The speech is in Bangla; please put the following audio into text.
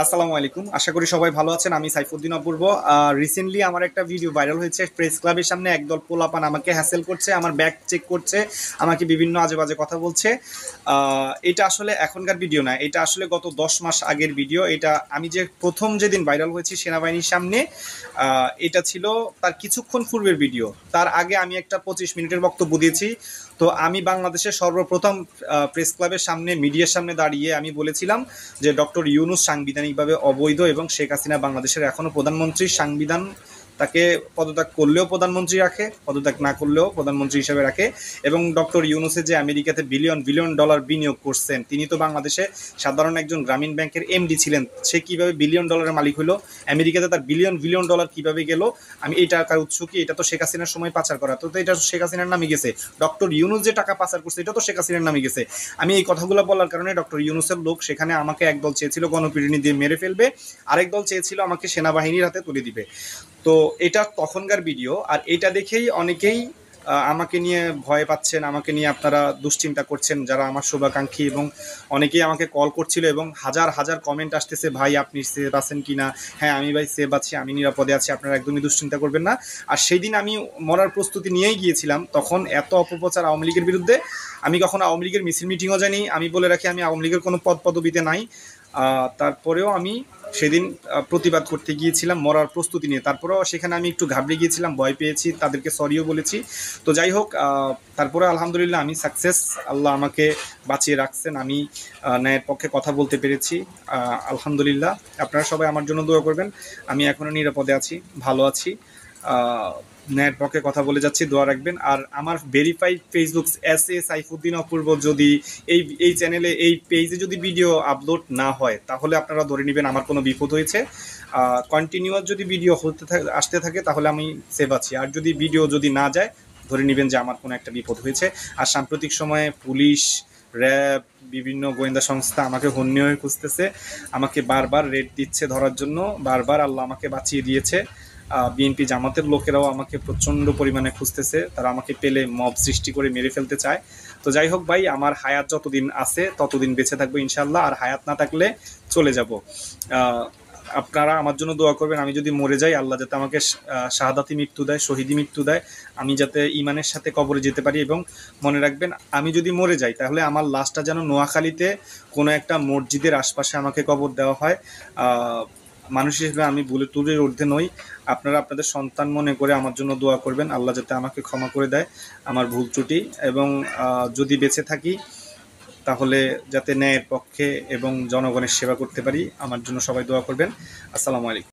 আসসালামু আলাইকুম। আশা করি সবাই ভালো আছেন। আমি সাইফুদ্দিন অপূর্ব। রিসেন্টলি আমার একটা ভিডিও ভাইরাল হয়েছে। প্রেস ক্লাবের সামনে একদল পোলাপান আমাকে হ্যাসেল করছে, আমার ব্যাগ চেক করছে, আমাকে বিভিন্ন আজে বাজে কথা বলছে। এটা আসলে এখনকার ভিডিও না, এটা আসলে গত 10 মাস আগের ভিডিও। এটা আমি যে প্রথম যেদিন ভাইরাল হয়েছি সেনাবাহিনীর সামনে, এটা ছিল তার কিছুক্ষণ পূর্বের ভিডিও। তার আগে আমি একটা 25 মিনিটের বক্তব্য দিয়েছি। তো আমি বাংলাদেশের সর্বপ্রথম প্রেস ক্লাবের সামনে মিডিয়ার সামনে দাঁড়িয়ে আমি বলেছিলাম যে ডক্টর ইউনূস সাংবিধানিকভাবে অবৈধ এবং শেখ হাসিনা বাংলাদেশের এখনও প্রধানমন্ত্রী। সংবিধান তাকে পদত্যাগ করলেও প্রধানমন্ত্রী রাখে, পদত্যাগ না করলেও প্রধানমন্ত্রী হিসেবে রাখে। এবং ডক্টর ইউনূসে যে আমেরিকাতে বিলিয়ন বিলিয়ন ডলার বিনিয়োগ করছেন, তিনি তো বাংলাদেশে সাধারণ একজন গ্রামীণ ব্যাংকের এমডি ছিলেন। সে কীভাবে বিলিয়ন ডলারের মালিক হলো, আমেরিকাতে তার বিলিয়ন বিলিয়ন ডলার কীভাবে গেল, আমি এই টাকার উৎস কি? এটা তো শেখ হাসিনার সময় পাচার করা, তো এটা শেখ হাসিনার নামে গেছে। ডক্টর ইউনূস যে টাকা পাচার করছে এটা তো শেখ হাসিনার নামে গেছে। আমি এই কথাগুলো বলার কারণে ডক্টর ইউনূসের লোক সেখানে আমাকে একদল চেয়েছিল গণপিটুনি দিয়ে মেরে ফেলবে, আরেক দল চেয়েছিল আমাকে সেনাবাহিনীর হাতে তুলে দিবে। তো এটা তখনকার ভিডিও। আর এটা দেখেই অনেকেই আমাকে নিয়ে ভয় পাচ্ছেন, আমাকে নিয়ে আপনারা দুশ্চিন্তা করছেন যারা আমার শুভাকাঙ্ক্ষী, এবং অনেকেই আমাকে কল করছিল এবং হাজার হাজার কমেন্ট আসতেছে, ভাই আপনি সেভ আছেন কি না? হ্যাঁ আমি ভাই সেভ আছি, আমি নিরাপদে আছি, আপনারা একদমই দুশ্চিন্তা করবেন না। আর সেই দিন আমি মরার প্রস্তুতি নিয়েই গিয়েছিলাম। তখন এত অপপ্রচার আওয়ামী লীগের বিরুদ্ধে, আমি কখনো আওয়ামী লীগের মিছিল মিটিংও জানি। আমি বলে রাখি আমি আওয়ামী লীগের কোনো পদ পদবিতে নাই। তারপরেও আমি সেদিন প্রতিবাদ করতে গিয়েছিলাম মরার প্রস্তুতি নিয়ে। তারপরেও সেখানে আমি একটু ঘাবড়ে গিয়েছিলাম, ভয় পেয়েছি, তাদেরকে সরিও বলেছি। তো যাই হোক, তারপরে আলহামদুলিল্লাহ আমি সাকসেস। আল্লাহ আমাকে বাঁচিয়ে রাখছেন, আমি ন্যায়ের পক্ষে কথা বলতে পেরেছি। আলহামদুলিল্লাহ। আপনারা সবাই আমার জন্য দোয়া করবেন। আমি এখনও নিরাপদে আছি, ভালো আছি, ন্যায়ের পক্ষে কথা বলে যাচ্ছি, দোয়া রাখবেন। আর আমার ভেরিফাইড ফেসবুক সাইফুদ্দিন অপূর্ব যদি এই চ্যানেলে এই পেজে যদি ভিডিও আপলোড না হয়, তাহলে আপনারা ধরে নেবেন আমার কোনো বিপদ হয়েছে। কন্টিনিউয়াস যদি ভিডিও আসতে থাকে তাহলে আমি সেভ আছি, আর যদি ভিডিও যদি না যায় ধরে নেবেন যে আমার কোনো একটা বিপদ হয়েছে। আর সাম্প্রতিক সময়ে পুলিশ, র্যাব, বিভিন্ন গোয়েন্দা সংস্থা আমাকে হন্যে হয়ে খুঁজতেছে, আমাকে বারবার রেড দিচ্ছে ধরার জন্য। বারবার আল্লাহ আমাকে বাঁচিয়ে দিয়েছে। বিএনপি জামাতের লোকেরাও আমাকে প্রচণ্ড পরিমাণে খুঁজতেছে, তারা আমাকে পেলে মব সৃষ্টি করে মেরে ফেলতে চায়। তো যাই হোক ভাই, আমার হায়াত যতদিন আছে ততদিন বেঁচে থাকবো ইনশাল্লাহ, আর হায়াত না থাকলে চলে যাব। আপনারা আমার জন্য দোয়া করবেন, আমি যদি মরে যাই আল্লাহ যাতে আমাকে শাহাদাতি মৃত্যু দেয়, শহীদি মৃত্যু দেয়, আমি যাতে ইমানের সাথে কবরে যেতে পারি। এবং মনে রাখবেন, আমি যদি মরে যাই তাহলে আমার লাশটা যেন নোয়াখালীতে কোনো একটা মসজিদের আশপাশে আমাকে কবর দেওয়া হয়। মানুষ হিসেবে আমি ভুলে টুলের ঊর্ধ্বে নই। আপনারা আপনাদের সন্তান মনে করে আমার জন্য দোয়া করবেন, আল্লাহ যাতে আমাকে ক্ষমা করে দেয় আমার ভুল ত্রুটি। এবং যদি বেঁচে থাকি তাহলে যাতে ন্যায়ের পক্ষে এবং জনগণের সেবা করতে পারি, আমার জন্য সবাই দোয়া করবেন। আসসালামু আলাইকুম।